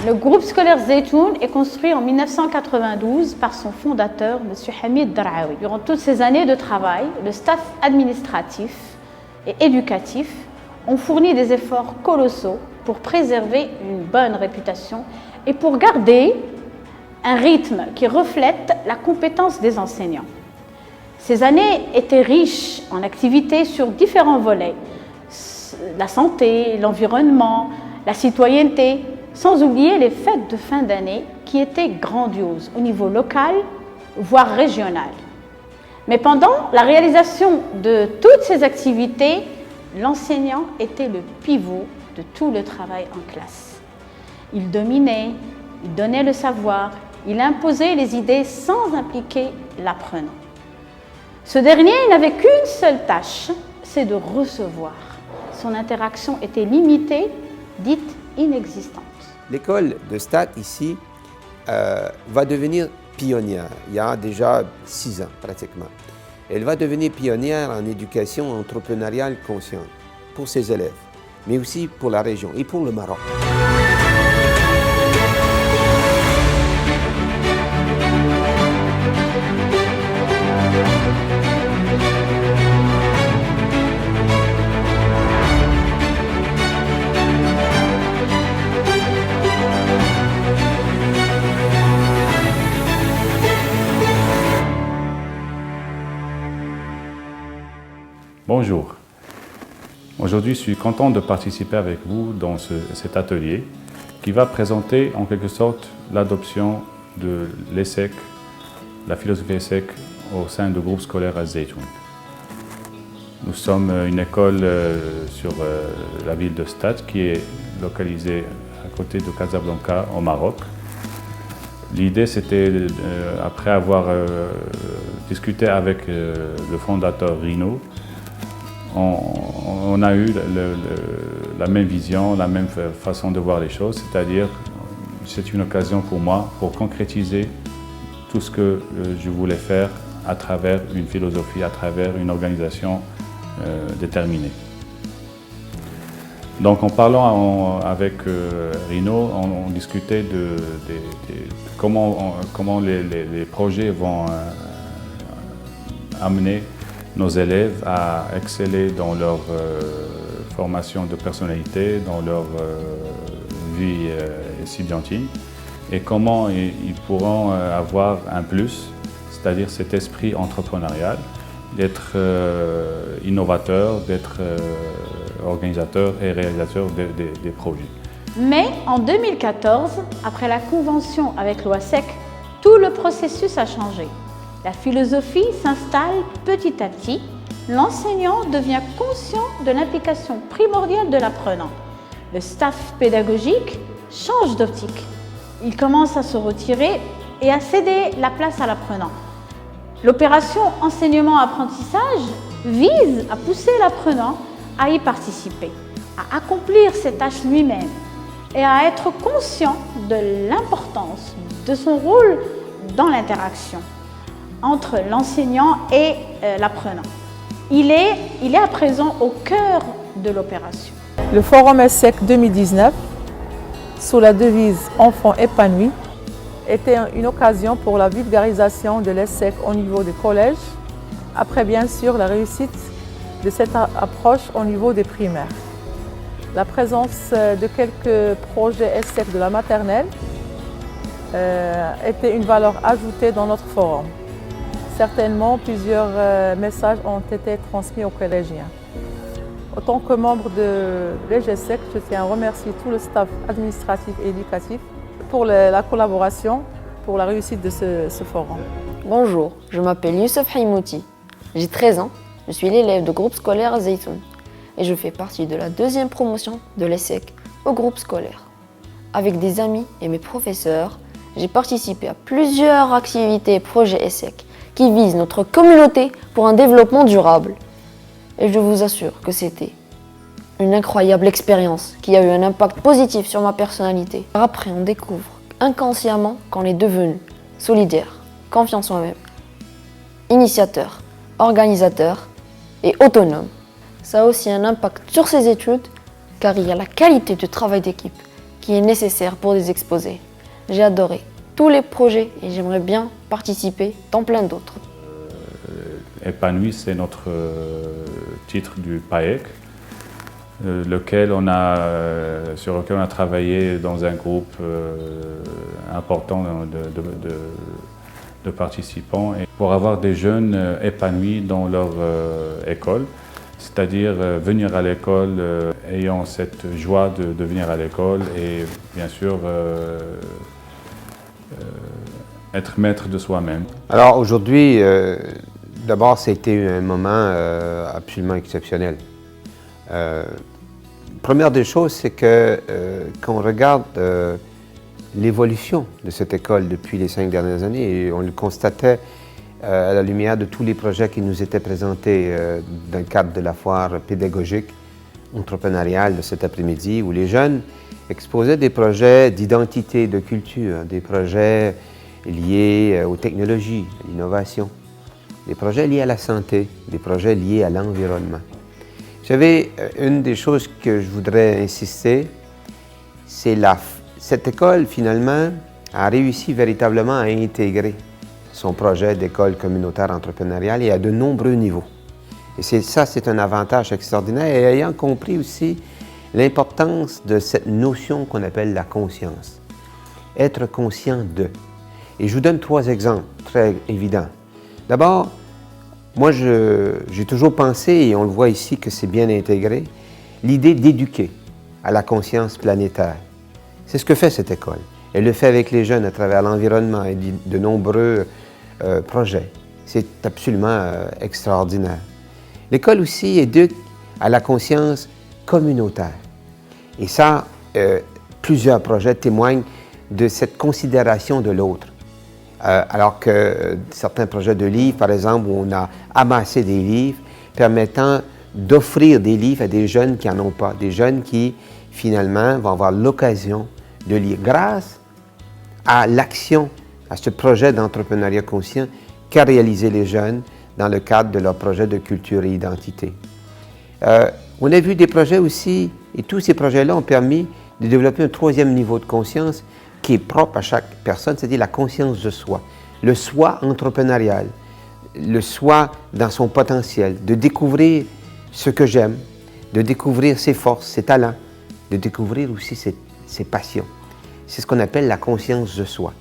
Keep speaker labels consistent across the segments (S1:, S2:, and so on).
S1: Le groupe scolaire Zeytoun est construit en 1992 par son fondateur, M. Hamid Darraoui. Durant toutes ces années de travail, le staff administratif et éducatif ont fourni des efforts colossaux pour préserver une bonne réputation et pour garder un rythme qui reflète la compétence des enseignants. Ces années étaient riches en activités sur différents volets, la santé, l'environnement, la citoyenneté, sans oublier les fêtes de fin d'année qui étaient grandioses au niveau local, voire régional. Mais pendant la réalisation de toutes ces activités, l'enseignant était le pivot de tout le travail en classe. Il dominait, il donnait le savoir, il imposait les idées sans impliquer l'apprenant. Ce dernier n'avait qu'une seule tâche, c'est de recevoir. Son interaction était limitée, dite inexistante.
S2: L'école de Stade ici va devenir pionnière. Il y a déjà 6 ans pratiquement. Elle va devenir pionnière en éducation entrepreneuriale consciente pour ses élèves, mais aussi pour la région et pour le Maroc.
S3: Bonjour. Aujourd'hui, je suis content de participer avec vous dans cet atelier qui va présenter en quelque sorte l'adoption de l'ESSEC, la philosophie ESSEC au sein du groupe scolaire Zeytoun. Nous sommes une école sur la ville de Stade qui est localisée à côté de Casablanca au Maroc. L'idée c'était, après avoir discuté avec le fondateur Rino, on a eu la même vision, la même façon de voir les choses, c'est-à-dire c'est une occasion pour moi pour concrétiser tout ce que je voulais faire à travers une philosophie, à travers une organisation déterminée. Donc en parlant avec Rino, on discutait de comment les projets vont amener nos élèves à exceller dans leur formation de personnalité, dans leur vie étudiantine, et comment ils pourront avoir un plus, c'est-à-dire cet esprit entrepreneurial, d'être innovateur, d'être organisateur et réalisateur des projets.
S1: Mais en 2014, après la convention avec l'OASEC, tout le processus a changé. La philosophie s'installe petit à petit. L'enseignant devient conscient de l'implication primordiale de l'apprenant. Le staff pédagogique change d'optique. Il commence à se retirer et à céder la place à l'apprenant. L'opération enseignement-apprentissage vise à pousser l'apprenant à y participer, à accomplir ses tâches lui-même et à être conscient de l'importance de son rôle dans l'interaction entre l'enseignant et l'apprenant. Il est à présent au cœur de l'opération.
S4: Le Forum ESSEC 2019, sous la devise « Enfants épanouis », était une occasion pour la vulgarisation de l'ESSEC au niveau des collèges, après bien sûr la réussite de cette approche au niveau des primaires. La présence de quelques projets ESSEC de la maternelle était une valeur ajoutée dans notre forum. Certainement, plusieurs messages ont été transmis aux collégiens. En tant que membre de l'EGSEC, je tiens à remercier tout le staff administratif et éducatif pour la collaboration, pour la réussite de ce forum.
S5: Bonjour, je m'appelle Youssef Haïmouti. J'ai 13 ans, je suis l'élève du groupe scolaire Zeytoun et je fais partie de la 2e promotion de l'ESSEC au groupe scolaire. Avec des amis et mes professeurs, j'ai participé à plusieurs activités et projets ESSEC qui visent notre communauté pour un développement durable. Et je vous assure que c'était une incroyable expérience qui a eu un impact positif sur ma personnalité. Après, on découvre inconsciemment qu'on est devenu solidaire, confiant en soi-même, initiateur, organisateur et autonome. Ça a aussi un impact sur ses études car il y a la qualité du travail d'équipe qui est nécessaire pour les exposer. J'ai adoré tous les projets et j'aimerais bien participer dans plein d'autres.
S3: Épanoui, c'est notre titre du PAEC, sur lequel on a travaillé dans un groupe important de participants et pour avoir des jeunes épanouis dans leur école, c'est-à-dire venir à l'école ayant cette joie de venir à l'école et bien sûr être maître de soi-même.
S2: Alors aujourd'hui, d'abord, c'était un moment absolument exceptionnel. Première des choses, c'est que quand on regarde l'évolution de cette école depuis les 5 dernières années, et on le constatait à la lumière de tous les projets qui nous étaient présentés dans le cadre de la foire pédagogique entrepreneuriale de cet après-midi, où les jeunes exposaient des projets d'identité, de culture, des projets liés aux technologies, à l'innovation, des projets liés à la santé, des projets liés à l'environnement. Vous savez, une des choses que je voudrais insister, c'est cette école, finalement, a réussi véritablement à intégrer son projet d'école communautaire entrepreneuriale et à de nombreux niveaux. Et c'est un avantage extraordinaire, et ayant compris aussi l'importance de cette notion qu'on appelle la conscience. Être conscient de. Et je vous donne 3 exemples très évidents. D'abord, moi, j'ai toujours pensé, et on le voit ici que c'est bien intégré, l'idée d'éduquer à la conscience planétaire. C'est ce que fait cette école. Elle le fait avec les jeunes à travers l'environnement et de nombreux projets. C'est absolument extraordinaire. L'école aussi éduque à la conscience communautaire. Et ça, plusieurs projets témoignent de cette considération de l'autre. Alors que certains projets de livres, par exemple, où on a amassé des livres permettant d'offrir des livres à des jeunes qui n'en ont pas, des jeunes qui, finalement, vont avoir l'occasion de lire grâce à l'action, à ce projet d'entrepreneuriat conscient qu'a réalisé les jeunes dans le cadre de leur projet de culture et identité. On a vu des projets aussi, et tous ces projets-là ont permis de développer un 3e niveau de conscience qui est propre à chaque personne, c'est-à-dire la conscience de soi, le soi entrepreneurial, le soi dans son potentiel, de découvrir ce que j'aime, de découvrir ses forces, ses talents, de découvrir aussi ses passions. C'est ce qu'on appelle la conscience de soi.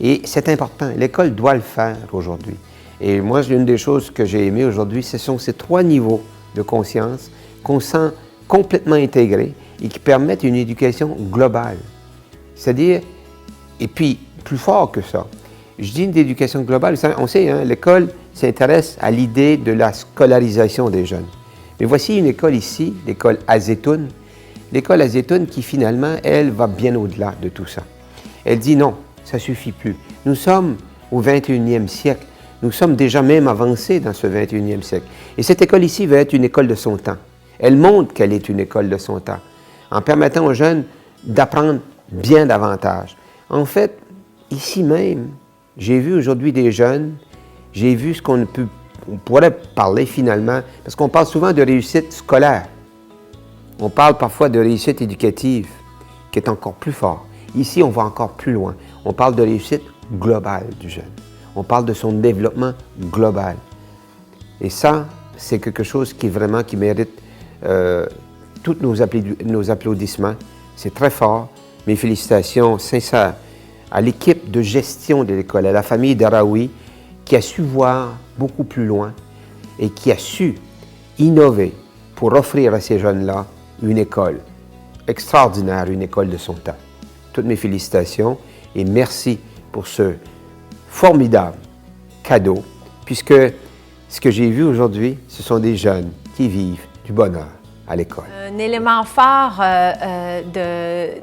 S2: Et c'est important, l'école doit le faire aujourd'hui. Et moi, une des choses que j'ai aimées aujourd'hui, ce sont ces 3 niveaux de conscience qu'on sent complètement intégrés et qui permettent une éducation globale. C'est-à-dire, et puis, plus fort que ça, je dis une éducation globale, on sait, hein, l'école s'intéresse à l'idée de la scolarisation des jeunes. Mais voici une école ici, l'école Azetoun. L'école Azetoun qui finalement, elle, va bien au-delà de tout ça. Elle dit non, ça ne suffit plus. Nous sommes au 21e siècle. Nous sommes déjà même avancés dans ce 21e siècle. Et cette école ici va être une école de son temps. Elle montre qu'elle est une école de son temps, en permettant aux jeunes d'apprendre bien davantage. En fait, ici même, j'ai vu aujourd'hui des jeunes, j'ai vu ce qu'on pourrait parler finalement, parce qu'on parle souvent de réussite scolaire. On parle parfois de réussite éducative, qui est encore plus fort. Ici, on va encore plus loin. On parle de réussite globale du jeune. On parle de son développement global. Et ça, c'est quelque chose qui mérite tous nos applaudissements. C'est très fort. Mes félicitations sincères à l'équipe de gestion de l'école, à la famille Daraoui, qui a su voir beaucoup plus loin et qui a su innover pour offrir à ces jeunes-là une école extraordinaire, une école de son temps. Toutes mes félicitations et merci pour ce formidable cadeau, puisque ce que j'ai vu aujourd'hui, ce sont des jeunes qui vivent du bonheur à l'école.
S6: Un élément fort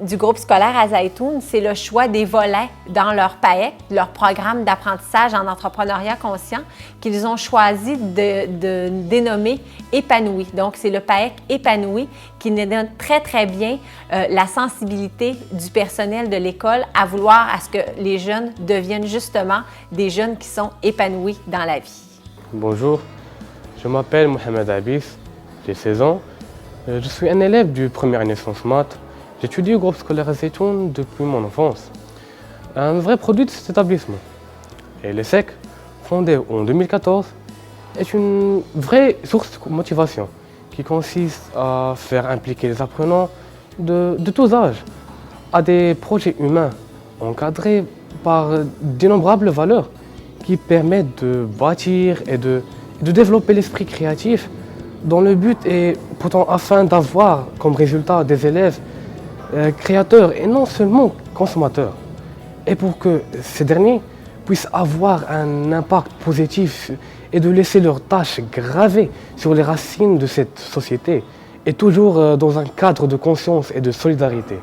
S6: du groupe scolaire Azetoun, c'est le choix des volets dans leur PAEC, leur programme d'apprentissage en entrepreneuriat conscient, qu'ils ont choisi de dénommer Épanoui. Donc, c'est le PAEC Épanoui qui donne très, très bien la sensibilité du personnel de l'école à vouloir à ce que les jeunes deviennent justement des jeunes qui sont épanouis dans la vie.
S7: Bonjour, je m'appelle Mohamed Abis, j'ai 16 ans. Je suis un élève du première année sciences maths J'étudie au groupe scolaire Zaytoun depuis mon enfance. Un vrai produit de cet établissement. Et l'ESSEC, fondé en 2014, est une vraie source de motivation qui consiste à faire impliquer les apprenants de tous âges à des projets humains encadrés par d'innombrables valeurs qui permettent de bâtir et de développer l'esprit créatif dont le but est pourtant afin d'avoir comme résultat des élèves créateurs et non seulement consommateurs. Et pour que ces derniers puissent avoir un impact positif et de laisser leurs tâches gravées sur les racines de cette société et toujours dans un cadre de conscience et de solidarité.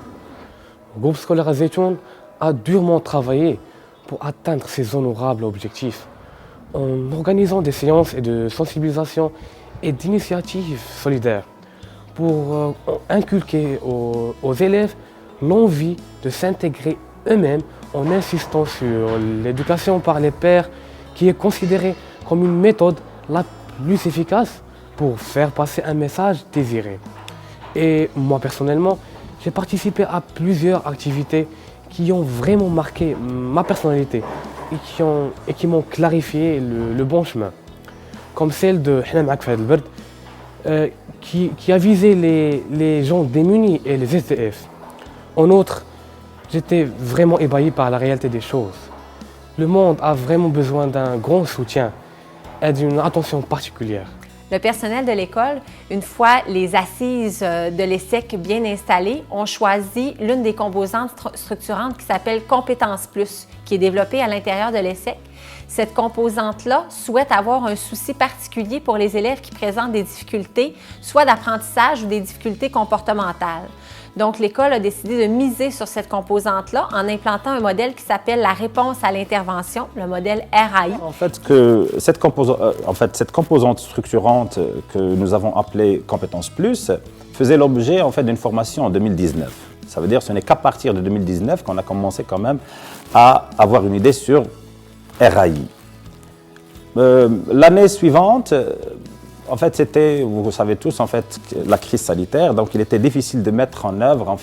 S7: Le groupe scolaire Zaytoun a durement travaillé pour atteindre ces honorables objectifs en organisant des séances et de sensibilisation et d'initiatives solidaires pour inculquer aux élèves l'envie de s'intégrer eux-mêmes en insistant sur l'éducation par les pairs qui est considérée comme une méthode la plus efficace pour faire passer un message désiré. Et moi personnellement, j'ai participé à plusieurs activités qui ont vraiment marqué ma personnalité et qui m'ont clarifié le bon chemin. Comme celle de Hna Ma'ak Fahad al-Bard, qui a visé les gens démunis et les SDF. En outre, j'étais vraiment ébahi par la réalité des choses. Le monde a vraiment besoin d'un grand soutien et d'une attention particulière.
S6: Le personnel de l'école, une fois les assises de l'ESSEC bien installées, ont choisi l'une des composantes structurantes qui s'appelle Compétences Plus, qui est développée à l'intérieur de l'ESSEC. Cette composante-là souhaite avoir un souci particulier pour les élèves qui présentent des difficultés, soit d'apprentissage ou des difficultés comportementales. Donc, l'école a décidé de miser sur cette composante-là en implantant un modèle qui s'appelle la réponse à l'intervention, le modèle RAI.
S8: En fait, cette composante structurante que nous avons appelée Compétences Plus faisait l'objet d'une formation en 2019. Ça veut dire que ce n'est qu'à partir de 2019 qu'on a commencé quand même à avoir une idée sur RAI. L'année suivante, c'était, vous savez tous, la crise sanitaire, donc il était difficile de mettre en œuvre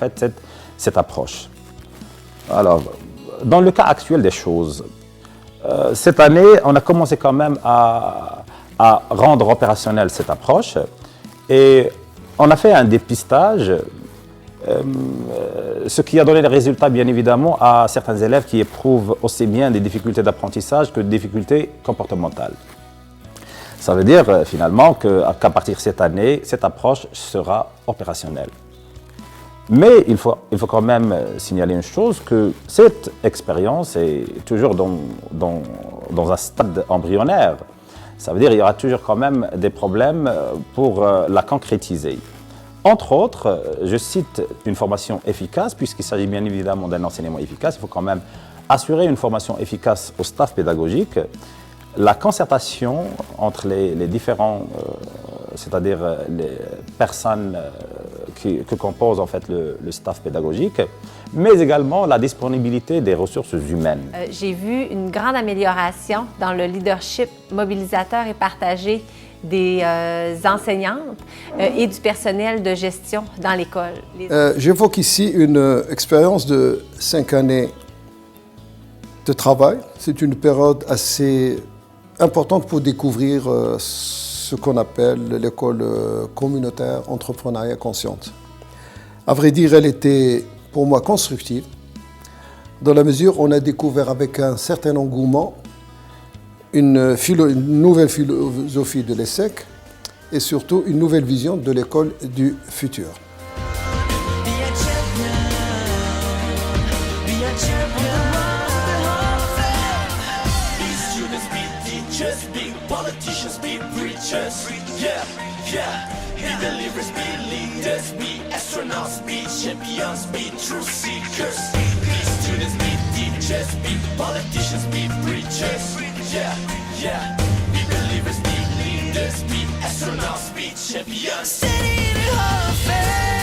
S8: cette approche. Alors, dans le cas actuel des choses, cette année, on a commencé quand même à rendre opérationnelle cette approche et on a fait un dépistage, ce qui a donné des résultats bien évidemment à certains élèves qui éprouvent aussi bien des difficultés d'apprentissage que des difficultés comportementales. Ça veut dire finalement qu'à partir de cette année, cette approche sera opérationnelle. Mais il faut quand même signaler une chose, que cette expérience est toujours dans un stade embryonnaire. Ça veut dire qu'il y aura toujours quand même des problèmes pour la concrétiser. Entre autres, je cite une formation efficace, puisqu'il s'agit bien évidemment d'un enseignement efficace. Il faut quand même assurer une formation efficace au staff pédagogique. La concertation entre les différents, c'est-à-dire les personnes que compose le staff pédagogique, mais également la disponibilité des ressources humaines.
S6: J'ai vu une grande amélioration dans le leadership mobilisateur et partagé des enseignantes et du personnel de gestion dans l'école.
S9: J'évoque ici une expérience de 5 années de travail. C'est une période assez importante pour découvrir ce qu'on appelle l'école communautaire entrepreneuriat consciente. À vrai dire, elle était pour moi constructive, dans la mesure où on a découvert avec un certain engouement une nouvelle philosophie de l'ESSEC et surtout une nouvelle vision de l'école du futur.
S10: Standing in the Hall of Fame.